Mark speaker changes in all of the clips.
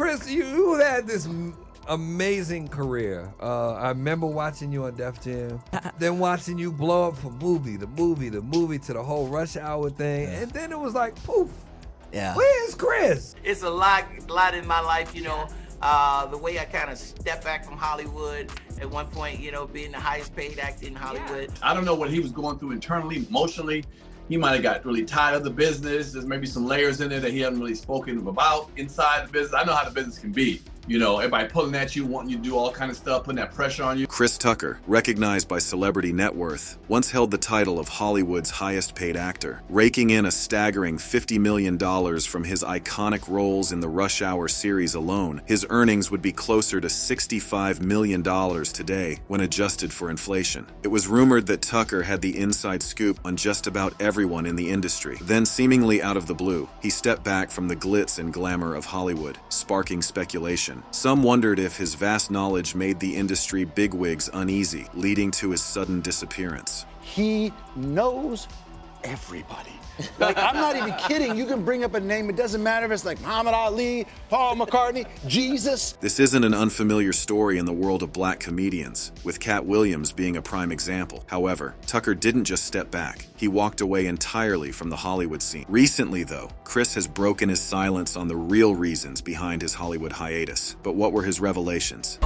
Speaker 1: Chris, you had this amazing career. I remember watching you on Def Jam, then watching you blow up from movie to movie to the whole Rush Hour thing, and then it was like, poof.
Speaker 2: Yeah.
Speaker 1: Where's Chris?
Speaker 3: It's a lot in my life, you know. The way I kind of stepped back from Hollywood at one point, you know, being the highest paid actor in Hollywood.
Speaker 4: I don't know what he was going through internally, emotionally. He might have got really tired of the business. There's maybe some layers in there that he hadn't really spoken about inside the business. I know how the business can be. You know, everybody pulling at you, wanting you to do all kind of stuff, putting that pressure on you.
Speaker 5: Chris Tucker, recognized by celebrity net worth, once held the title of Hollywood's highest paid actor, raking in a staggering $50 million from his iconic roles in the Rush Hour series alone. His earnings would be closer to $65 million today when adjusted for inflation. It was rumored that Tucker had the inside scoop on just about everyone in the industry. Then, seemingly out of the blue, he stepped back from the glitz and glamour of Hollywood, sparking speculation. Some wondered if his vast knowledge made the industry bigwigs uneasy, leading to his sudden disappearance.
Speaker 2: He knows everybody. Like, I'm not even kidding. You can bring up a name. It doesn't matter if it's like Muhammad Ali, Paul McCartney, Jesus.
Speaker 5: This isn't an unfamiliar story in the world of black comedians, with Katt Williams being a prime example. However, Tucker didn't just step back. He walked away entirely from the Hollywood scene. Recently, though, Chris has broken his silence on the real reasons behind his Hollywood hiatus. But what were his revelations?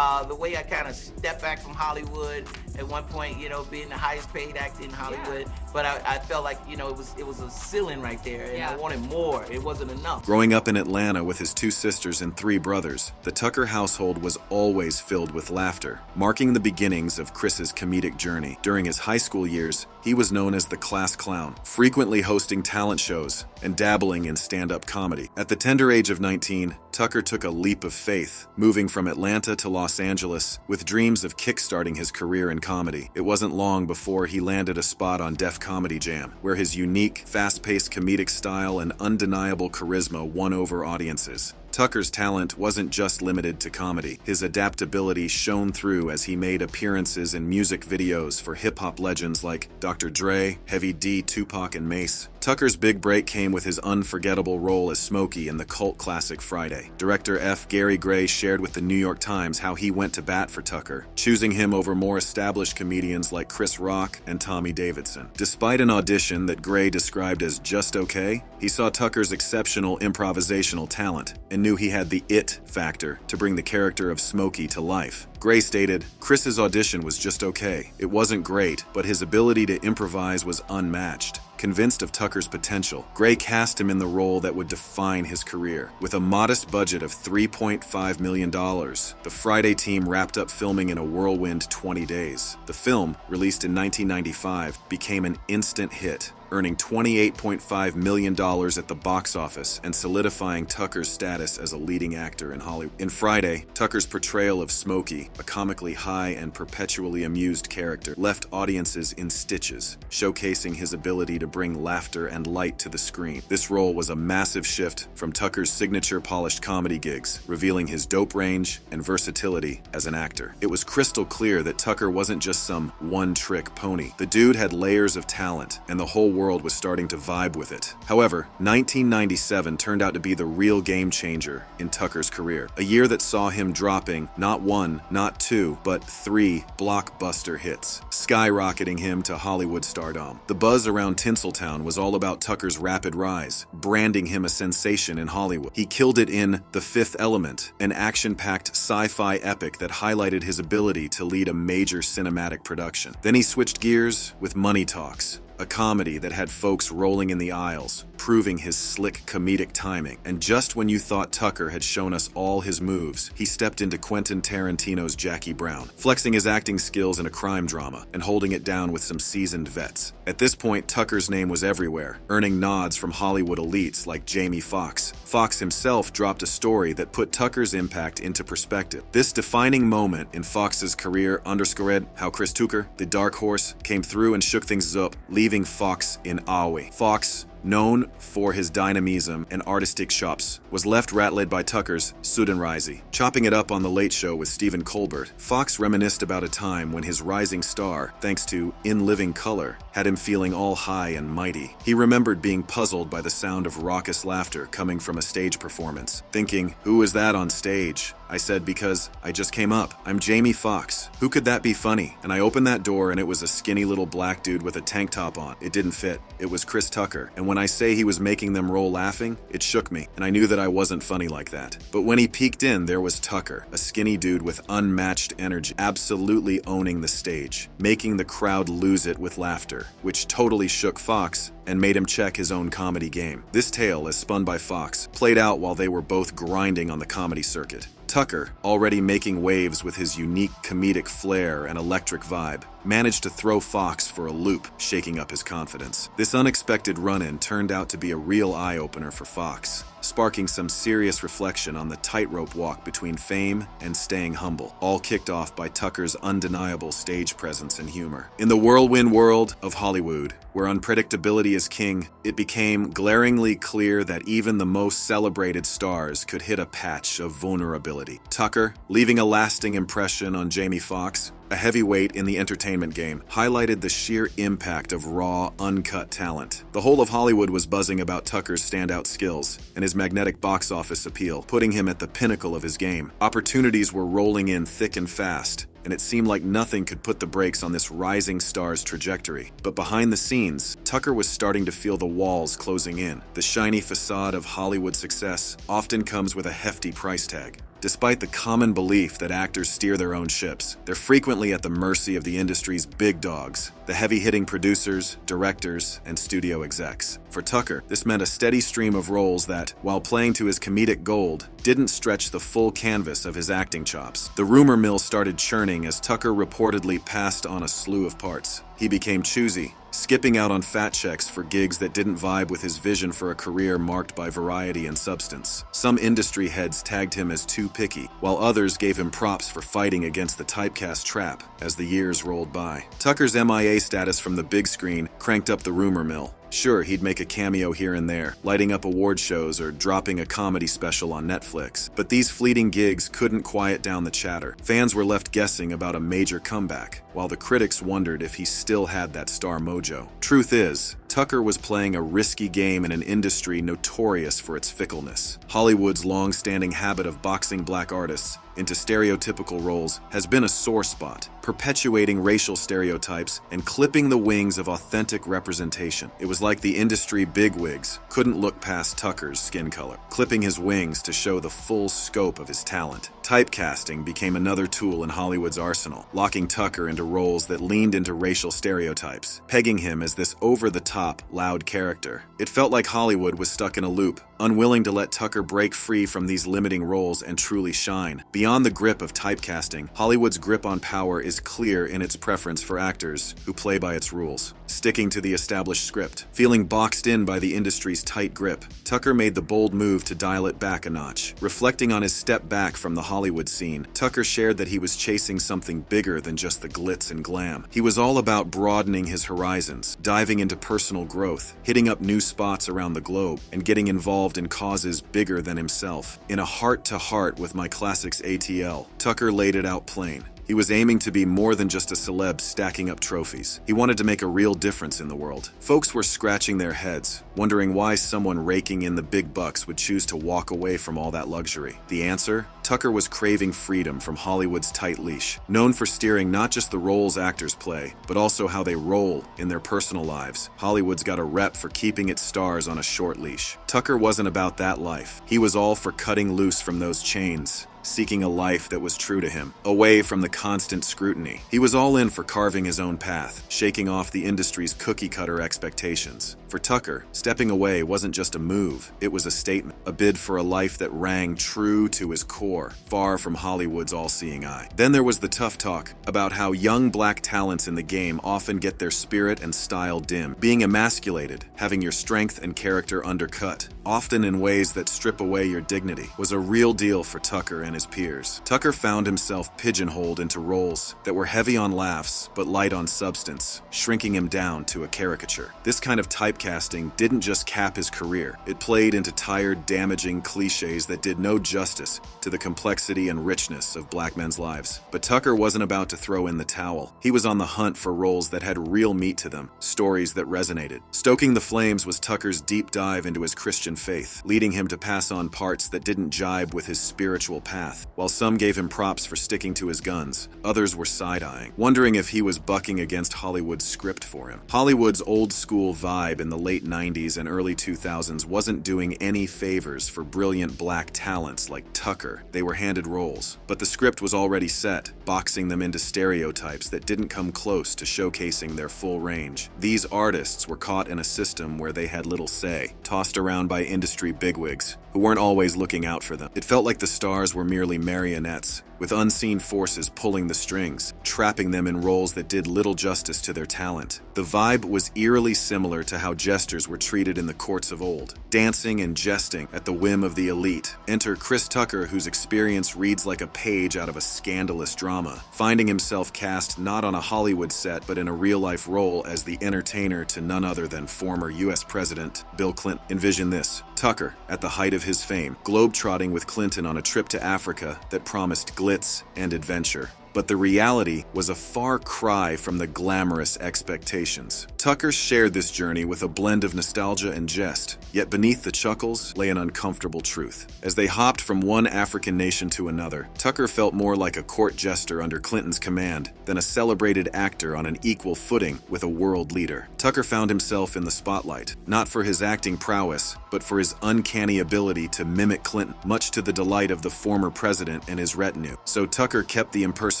Speaker 3: The way I kind of stepped back from Hollywood at one point, you know, being the highest paid actor in Hollywood, but I felt like, you know, it was a ceiling right there, and I wanted more. It wasn't enough.
Speaker 5: Growing up in Atlanta with his 2 sisters and 3 brothers, the Tucker household was always filled with laughter, marking the beginnings of Chris's comedic journey. During his high school years, he was known as the class clown, frequently hosting talent shows and dabbling in stand-up comedy. At the tender age of 19, Tucker took a leap of faith, moving from Atlanta to Los Angeles with dreams of kickstarting his career in comedy. It wasn't long before he landed a spot on Def Comedy Jam, where his unique, fast-paced comedic style and undeniable charisma won over audiences. Tucker's talent wasn't just limited to comedy. His adaptability shone through as he made appearances in music videos for hip-hop legends like Dr. Dre, Heavy D, Tupac, and Mace. Tucker's big break came with his unforgettable role as Smokey in the cult classic Friday. Director F. Gary Gray shared with the New York Times how he went to bat for Tucker, choosing him over more established comedians like Chris Rock and Tommy Davidson. Despite an audition that Gray described as just okay, he saw Tucker's exceptional improvisational talent and knew he had the it factor to bring the character of Smokey to life. Gray stated, "Chris's audition was just okay. It wasn't great, but his ability to improvise was unmatched." Convinced of Tucker's potential, Gray cast him in the role that would define his career. With a modest budget of $3.5 million, the Friday team wrapped up filming in a whirlwind 20 days. The film, released in 1995, became an instant hit, earning $28.5 million at the box office and solidifying Tucker's status as a leading actor in Hollywood. In Friday, Tucker's portrayal of Smokey, a comically high and perpetually amused character, left audiences in stitches, showcasing his ability to bring laughter and light to the screen. This role was a massive shift from Tucker's signature polished comedy gigs, revealing his dope range and versatility as an actor. It was crystal clear that Tucker wasn't just some one-trick pony. The dude had layers of talent, and the whole world was starting to vibe with it. However, 1997 turned out to be the real game changer in Tucker's career. A year that saw him dropping not 1, not 2, but 3 blockbuster hits, skyrocketing him to Hollywood stardom. The buzz around Tinseltown was all about Tucker's rapid rise, branding him a sensation in Hollywood. He killed it in The Fifth Element, an action-packed sci-fi epic that highlighted his ability to lead a major cinematic production. Then he switched gears with Money Talks, a comedy that had folks rolling in the aisles, proving his slick comedic timing. And just when you thought Tucker had shown us all his moves, he stepped into Quentin Tarantino's Jackie Brown, flexing his acting skills in a crime drama and holding it down with some seasoned vets. At this point, Tucker's name was everywhere, earning nods from Hollywood elites like Jamie Foxx. Foxx himself dropped a story that put Tucker's impact into perspective. This defining moment in Foxx's career underscored how Chris Tucker, the dark horse, came through and shook things up, leaving Foxx in awe. Foxx, known for his dynamism and artistic chops, was left rat-led by Tucker's Sudanrisey. Chopping it up on The Late Show with Stephen Colbert, Fox reminisced about a time when his rising star, thanks to In Living Color, had him feeling all high and mighty. He remembered being puzzled by the sound of raucous laughter coming from a stage performance, thinking, "Who is that on stage?" I said, "Because I just came up. I'm Jamie Foxx. Who could that be funny?" And I opened that door and it was a skinny little black dude with a tank top on. It didn't fit. It was Chris Tucker. And when I say he was making them roll laughing, it shook me. And I knew that I wasn't funny like that. But when he peeked in, there was Tucker, a skinny dude with unmatched energy, absolutely owning the stage, making the crowd lose it with laughter, which totally shook Fox and made him check his own comedy game. This tale, as spun by Fox, played out while they were both grinding on the comedy circuit. Tucker, already making waves with his unique comedic flair and electric vibe, managed to throw Fox for a loop, shaking up his confidence. This unexpected run-in turned out to be a real eye-opener for Fox, sparking some serious reflection on the tightrope walk between fame and staying humble, all kicked off by Tucker's undeniable stage presence and humor. In the whirlwind world of Hollywood, where unpredictability is king, it became glaringly clear that even the most celebrated stars could hit a patch of vulnerability. Tucker, leaving a lasting impression on Jamie Foxx, a heavyweight in the entertainment game, highlighted the sheer impact of raw, uncut talent. The whole of Hollywood was buzzing about Tucker's standout skills and his magnetic box office appeal, putting him at the pinnacle of his game. Opportunities were rolling in thick and fast, and it seemed like nothing could put the brakes on this rising star's trajectory. But behind the scenes, Tucker was starting to feel the walls closing in. The shiny facade of Hollywood success often comes with a hefty price tag. Despite the common belief that actors steer their own ships, they're frequently at the mercy of the industry's big dogs, the heavy-hitting producers, directors, and studio execs. For Tucker, this meant a steady stream of roles that, while playing to his comedic gold, didn't stretch the full canvas of his acting chops. The rumor mill started churning as Tucker reportedly passed on a slew of parts. He became choosy, skipping out on fat checks for gigs that didn't vibe with his vision for a career marked by variety and substance. Some industry heads tagged him as too picky, while others gave him props for fighting against the typecast trap as the years rolled by. Tucker's MIA status from the big screen cranked up the rumor mill. Sure, he'd make a cameo here and there, lighting up award shows or dropping a comedy special on Netflix. But these fleeting gigs couldn't quiet down the chatter. Fans were left guessing about a major comeback, while the critics wondered if he still had that star mojo. Truth is, Tucker was playing a risky game in an industry notorious for its fickleness. Hollywood's long-standing habit of boxing black artists into stereotypical roles has been a sore spot, perpetuating racial stereotypes and clipping the wings of authentic representation. It was like the industry bigwigs couldn't look past Tucker's skin color, clipping his wings to show the full scope of his talent. Typecasting became another tool in Hollywood's arsenal, locking Tucker into roles that leaned into racial stereotypes, pegging him as this over-the-top, loud character. It felt like Hollywood was stuck in a loop, unwilling to let Tucker break free from these limiting roles and truly shine. Beyond the grip of typecasting, Hollywood's grip on power is clear in its preference for actors who play by its rules. Sticking to the established script, feeling boxed in by the industry's tight grip, Tucker made the bold move to dial it back a notch. Reflecting on his step back from the Hollywood scene, Tucker shared that he was chasing something bigger than just the glitz and glam. He was all about broadening his horizons, diving into personal growth, hitting up new spots around the globe, and getting involved in causes bigger than himself. In a heart-to-heart with My Classics ATL, Tucker laid it out plain. He was aiming to be more than just a celeb stacking up trophies. He wanted to make a real difference in the world. Folks were scratching their heads, wondering why someone raking in the big bucks would choose to walk away from all that luxury. The answer? Tucker was craving freedom from Hollywood's tight leash, known for steering not just the roles actors play, but also how they roll in their personal lives. Hollywood's got a rep for keeping its stars on a short leash. Tucker wasn't about that life. He was all for cutting loose from those chains, seeking a life that was true to him, away from the constant scrutiny. He was all in for carving his own path, shaking off the industry's cookie-cutter expectations. For Tucker, stepping away wasn't just a move, it was a statement, a bid for a life that rang true to his core, far from Hollywood's all-seeing eye. Then there was the tough talk about how young black talents in the game often get their spirit and style dim, being emasculated, having your strength and character undercut, often in ways that strip away your dignity, was a real deal for Tucker and his peers. Tucker found himself pigeonholed into roles that were heavy on laughs but light on substance, shrinking him down to a caricature. This kind of typecasting typecasting didn't just cap his career, it played into tired, damaging cliches that did no justice to the complexity and richness of black men's lives. But Tucker wasn't about to throw in the towel. He was on the hunt for roles that had real meat to them, stories that resonated. Stoking the Flames was Tucker's deep dive into his Christian faith, leading him to pass on parts that didn't jibe with his spiritual path. While some gave him props for sticking to his guns, others were side-eyeing, wondering if he was bucking against Hollywood's script for him. Hollywood's old-school vibe in the late 90s and early 2000s wasn't doing any favors for brilliant black talents like Tucker. They were handed roles, but the script was already set, boxing them into stereotypes that didn't come close to showcasing their full range. These artists were caught in a system where they had little say, tossed around by industry bigwigs who weren't always looking out for them. It felt like the stars were merely marionettes, with unseen forces pulling the strings, trapping them in roles that did little justice to their talent. The vibe was eerily similar to how jesters were treated in the courts of old, dancing and jesting at the whim of the elite. Enter Chris Tucker, whose experience reads like a page out of a scandalous drama, finding himself cast not on a Hollywood set but in a real-life role as the entertainer to none other than former U.S. President Bill Clinton. Envision this: Tucker, at the height of his fame, globetrotting with Clinton on a trip to Africa that promised glitz and adventure. But the reality was a far cry from the glamorous expectations. Tucker shared this journey with a blend of nostalgia and jest, yet beneath the chuckles lay an uncomfortable truth. As they hopped from one African nation to another, Tucker felt more like a court jester under Clinton's command than a celebrated actor on an equal footing with a world leader. Tucker found himself in the spotlight, not for his acting prowess, but for his uncanny ability to mimic Clinton, much to the delight of the former president and his retinue. So Tucker kept the impersonations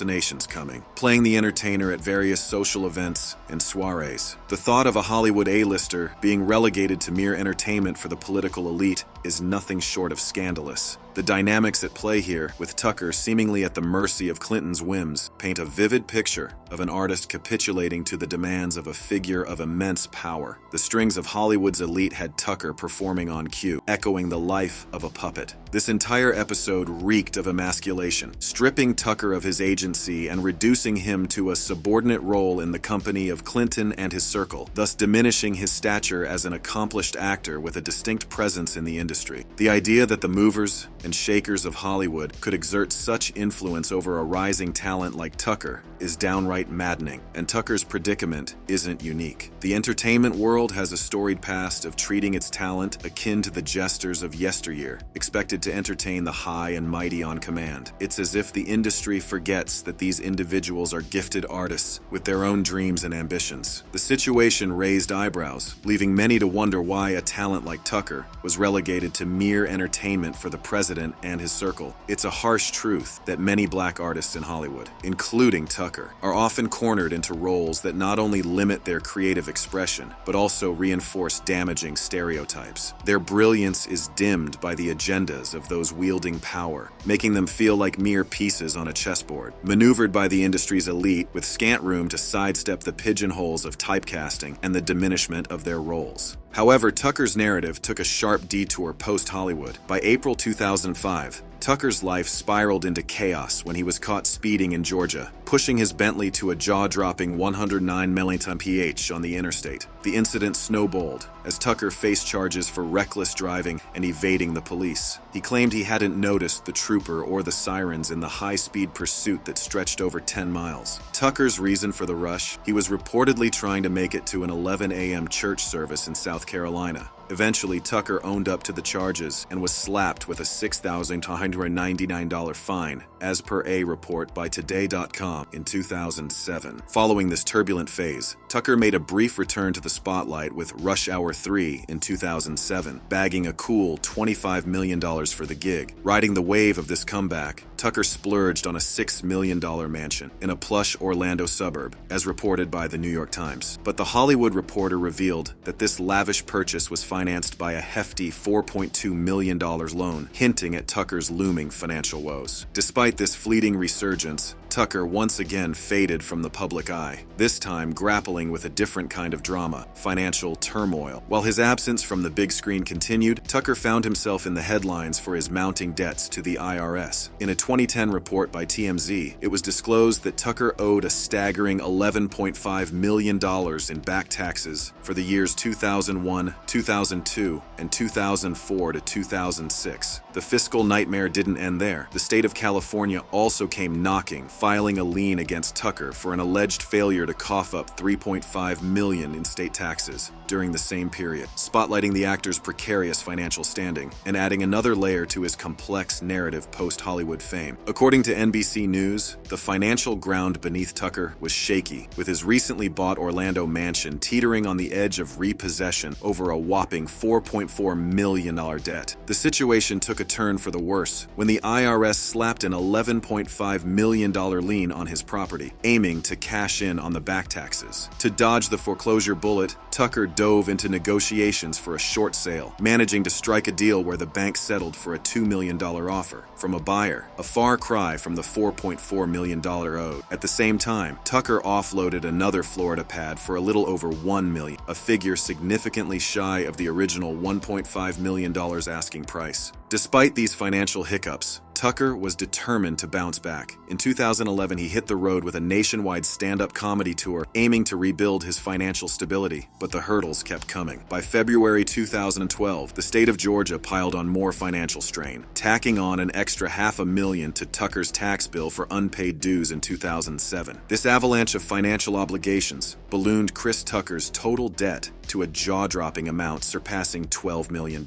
Speaker 5: coming, playing the entertainer at various social events and soirees. The thought of a Hollywood A-lister being relegated to mere entertainment for the political elite is nothing short of scandalous. The dynamics at play here, with Tucker seemingly at the mercy of Clinton's whims, paint a vivid picture of an artist capitulating to the demands of a figure of immense power. The strings of Hollywood's elite had Tucker performing on cue, echoing the life of a puppet. This entire episode reeked of emasculation, stripping Tucker of his agency and reducing him to a subordinate role in the company of Clinton and his circle, thus diminishing his stature as an accomplished actor with a distinct presence in the industry. The idea that the movers and shakers of Hollywood could exert such influence over a rising talent like Tucker is downright maddening, and Tucker's predicament isn't unique. The entertainment world has a storied past of treating its talent akin to the jesters of yesteryear, expected to entertain the high and mighty on command. It's as if the industry forgets that these individuals are gifted artists with their own dreams and ambitions. The situation raised eyebrows, leaving many to wonder why a talent like Tucker was relegated to mere entertainment for the president and his circle. It's a harsh truth that many black artists in Hollywood, including Tucker, are often cornered into roles that not only limit their creative expression, but also reinforce damaging stereotypes. Their brilliance is dimmed by the agendas of those wielding power, making them feel like mere pieces on a chessboard, maneuvered by the industry's elite with scant room to sidestep the pigeonholes of typecasting and the diminishment of their roles. However, Tucker's narrative took a sharp detour post-Hollywood. By April 2005, Tucker's life spiraled into chaos when he was caught speeding in Georgia, pushing his Bentley to a jaw-dropping 109 mph on the interstate. The incident snowballed as Tucker faced charges for reckless driving and evading the police. He claimed he hadn't noticed the trooper or the sirens in the high-speed pursuit that stretched over 10 miles. Tucker's reason for the rush? He was reportedly trying to make it to an 11 a.m. church service in South Carolina. Eventually, Tucker owned up to the charges and was slapped with a $6,299 fine, as per a report by Today.com in 2007. Following this turbulent phase, Tucker made a brief return to the spotlight with Rush Hour 3 in 2007, bagging a cool $25 million for the gig. Riding the wave of this comeback, Tucker splurged on a $6 million mansion in a plush Orlando suburb, as reported by the New York Times. But the Hollywood Reporter revealed that this lavish purchase was financed by a hefty $4.2 million loan, hinting at Tucker's looming financial woes. Despite this fleeting resurgence, Tucker once again faded from the public eye, this time grappling with a different kind of drama, financial turmoil. While his absence from the big screen continued, Tucker found himself in the headlines for his mounting debts to the IRS. In a 2010 report by TMZ, it was disclosed that Tucker owed a staggering $11.5 million in back taxes for the years 2001, 2002, and 2004 to 2006. The fiscal nightmare didn't end there. The state of California also came knocking, filing a lien against Tucker for an alleged failure to cough up $3.5 million in state taxes during the same period, spotlighting the actor's precarious financial standing and adding another layer to his complex narrative post-Hollywood fame. According to NBC News, the financial ground beneath Tucker was shaky, with his recently bought Orlando mansion teetering on the edge of repossession over a whopping $4.4 million debt. The situation took a turn for the worse when the IRS slapped an $11.5 million lien on his property, aiming to cash in on the back taxes. To dodge the foreclosure bullet, Tucker dove into negotiations for a short sale, managing to strike a deal where the bank settled for a $2 million offer from a buyer, a far cry from the $4.4 million owed. At the same time, Tucker offloaded another Florida pad for a little over $1 million, a figure significantly shy of the original $1.5 million asking price. Despite these financial hiccups, Tucker was determined to bounce back. In 2011, he hit the road with a nationwide stand-up comedy tour aiming to rebuild his financial stability, but the hurdles kept coming. By February 2012, the state of Georgia piled on more financial strain, tacking on an extra $500,000 to Tucker's tax bill for unpaid dues in 2007. This avalanche of financial obligations ballooned Chris Tucker's total debt to a jaw-dropping amount surpassing $12 million.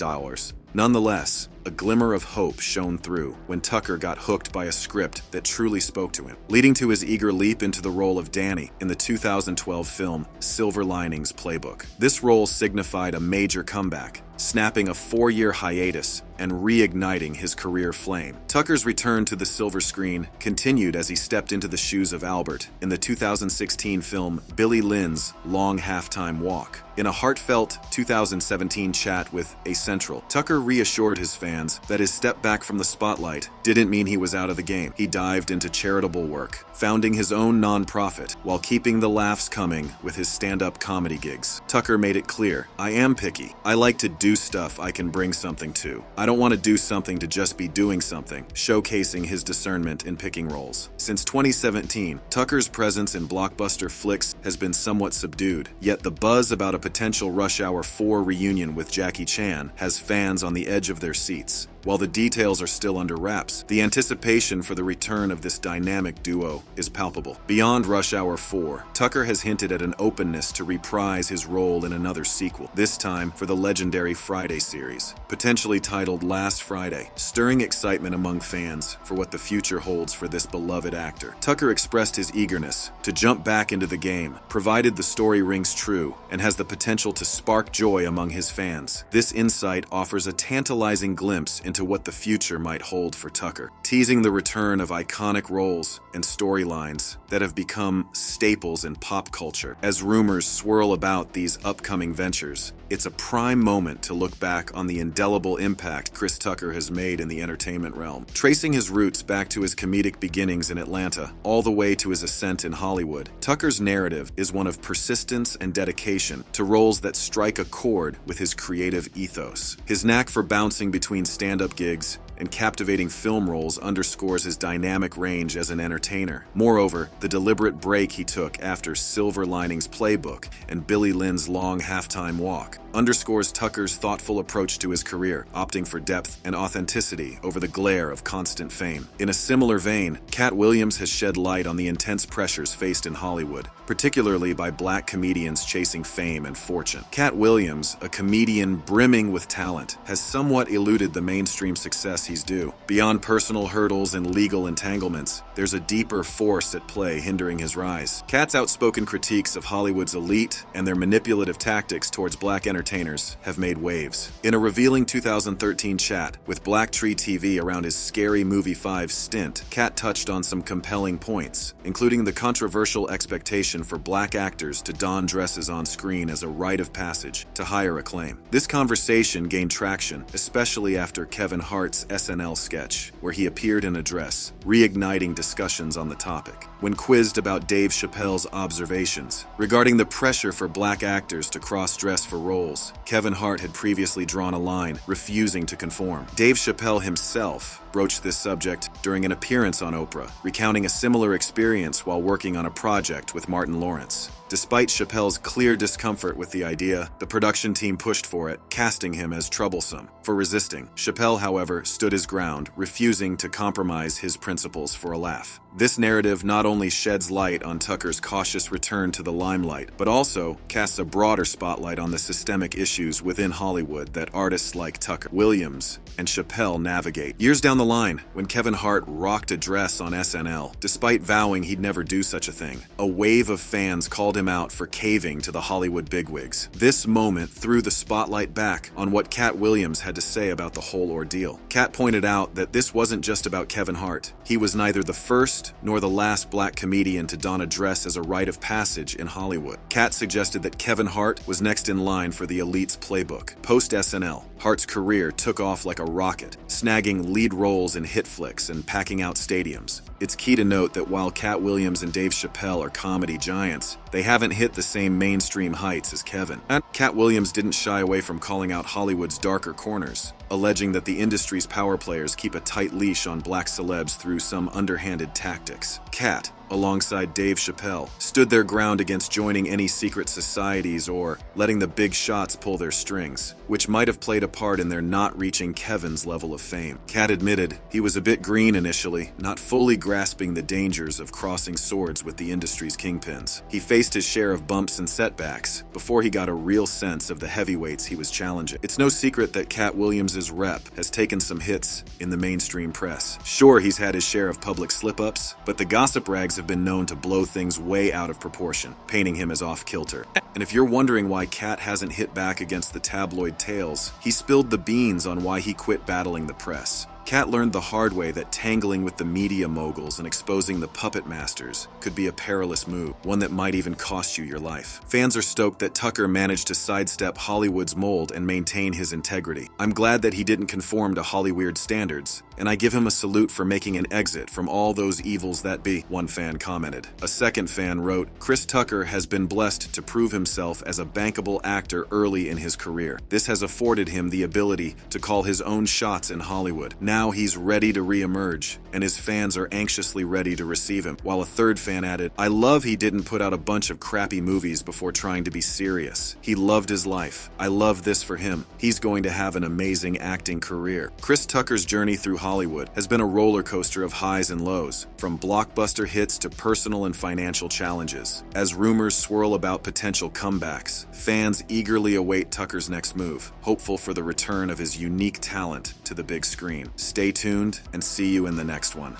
Speaker 5: Nonetheless, a glimmer of hope shone through when Tucker got hooked by a script that truly spoke to him, leading to his eager leap into the role of Danny in the 2012 film Silver Linings Playbook. This role signified a major comeback, snapping a 4-year hiatus and reigniting his career flame. Tucker's return to the silver screen continued as he stepped into the shoes of Albert in the 2016 film Billy Lynn's Long Halftime Walk. In a heartfelt 2017 chat with A Central, Tucker reassured his fans that his step back from the spotlight didn't mean he was out of the game. He dived into charitable work, founding his own nonprofit while keeping the laughs coming with his stand-up comedy gigs. Tucker made it clear, "I am picky. I like to do stuff I can bring something to. I don't want to do something to just be doing something," showcasing his discernment in picking roles. Since 2017, Tucker's presence in blockbuster flicks has been somewhat subdued, yet the buzz about a potential Rush Hour 4 reunion with Jackie Chan has fans on the edge of their seats. While the details are still under wraps, the anticipation for the return of this dynamic duo is palpable. Beyond Rush Hour 4, Tucker has hinted at an openness to reprise his role in another sequel, this time for the legendary Friday series, potentially titled Last Friday, stirring excitement among fans for what the future holds for this beloved actor. Tucker expressed his eagerness to jump back into the game, provided the story rings true and has the potential to spark joy among his fans. This insight offers a tantalizing glimpse into what the future might hold for Tucker, teasing the return of iconic roles and storylines that have become staples in pop culture. As rumors swirl about these upcoming ventures, it's a prime moment to look back on the indelible impact Chris Tucker has made in the entertainment realm. Tracing his roots back to his comedic beginnings in Atlanta, all the way to his ascent in Hollywood, Tucker's narrative is one of persistence and dedication to roles that strike a chord with his creative ethos. His knack for bouncing between stand-up gigs and captivating film roles underscores his dynamic range as an entertainer. Moreover, the deliberate break he took after Silver Linings Playbook and Billy Lynn's Long Halftime Walk underscores Tucker's thoughtful approach to his career, opting for depth and authenticity over the glare of constant fame. In a similar vein, Katt Williams has shed light on the intense pressures faced in Hollywood, particularly by black comedians chasing fame and fortune. Katt Williams, a comedian brimming with talent, has somewhat eluded the mainstream success he's due. Beyond personal hurdles and legal entanglements, there's a deeper force at play hindering his rise. Katt's outspoken critiques of Hollywood's elite and their manipulative tactics towards black entertainers have made waves. In a revealing 2013 chat with Black Tree TV around his Scary Movie 5 stint, Katt touched on some compelling points, including the controversial expectation for black actors to don dresses on screen as a rite of passage to higher acclaim. This conversation gained traction, especially after Kevin Hart's SNL sketch, where he appeared in a dress, reigniting discussions on the topic. When quizzed about Dave Chappelle's observations regarding the pressure for black actors to cross-dress for roles, Kevin Hart had previously drawn a line, refusing to conform. Dave Chappelle himself broached this subject during an appearance on Oprah, recounting a similar experience while working on a project with Martin Lawrence. Despite Chappelle's clear discomfort with the idea, the production team pushed for it, casting him as troublesome for resisting. Chappelle, however, stood his ground, refusing to compromise his principles for a laugh. This narrative not only sheds light on Tucker's cautious return to the limelight, but also casts a broader spotlight on the systemic issues within Hollywood that artists like Tucker, Williams, and Chappelle navigate. Years down the line, when Kevin Hart rocked a dress on SNL, despite vowing he'd never do such a thing, a wave of fans called him out for caving to the Hollywood bigwigs. This moment threw the spotlight back on what Katt Williams had to say about the whole ordeal. Katt pointed out that this wasn't just about Kevin Hart. He was neither the first nor the last black comedian to don a dress as a rite of passage in Hollywood. Katt suggested that Kevin Hart was next in line for the elite's playbook. Post-SNL, Hart's career took off like a rocket, snagging lead roles in hit flicks and packing out stadiums. It's key to note that while Katt Williams and Dave Chappelle are comedy giants, they haven't hit the same mainstream heights as Kevin. And Katt Williams didn't shy away from calling out Hollywood's darker corners, alleging that the industry's power players keep a tight leash on black celebs through some underhanded tactics. Katt, alongside Dave Chappelle, stood their ground against joining any secret societies or letting the big shots pull their strings, which might have played a part in their not reaching Kevin's level of fame. Katt admitted he was a bit green initially, not fully grasping the dangers of crossing swords with the industry's kingpins. He faced his share of bumps and setbacks before he got a real sense of the heavyweights he was challenging. It's no secret that Katt Williams' rep has taken some hits in the mainstream press. Sure, he's had his share of public slip-ups, but the gossip rags have been known to blow things way out of proportion, painting him as off-kilter. And if you're wondering why Katt hasn't hit back against the tabloid tales, he spilled the beans on why he quit battling the press. Katt learned the hard way that tangling with the media moguls and exposing the puppet masters could be a perilous move, one that might even cost you your life. Fans are stoked that Tucker managed to sidestep Hollywood's mold and maintain his integrity. I'm glad that he didn't conform to Hollywood standards, and I give him a salute for making an exit from all those evils that be, one fan commented. A second fan wrote, Chris Tucker has been blessed to prove himself as a bankable actor early in his career. This has afforded him the ability to call his own shots in Hollywood. Now he's ready to re-emerge, and his fans are anxiously ready to receive him. While a third fan added, I love he didn't put out a bunch of crappy movies before trying to be serious. He loved his life. I love this for him. He's going to have an amazing acting career. Chris Tucker's journey through Hollywood has been a roller coaster of highs and lows, from blockbuster hits to personal and financial challenges. As rumors swirl about potential comebacks, fans eagerly await Tucker's next move, hopeful for the return of his unique talent to the big screen. Stay tuned and see you in the next one.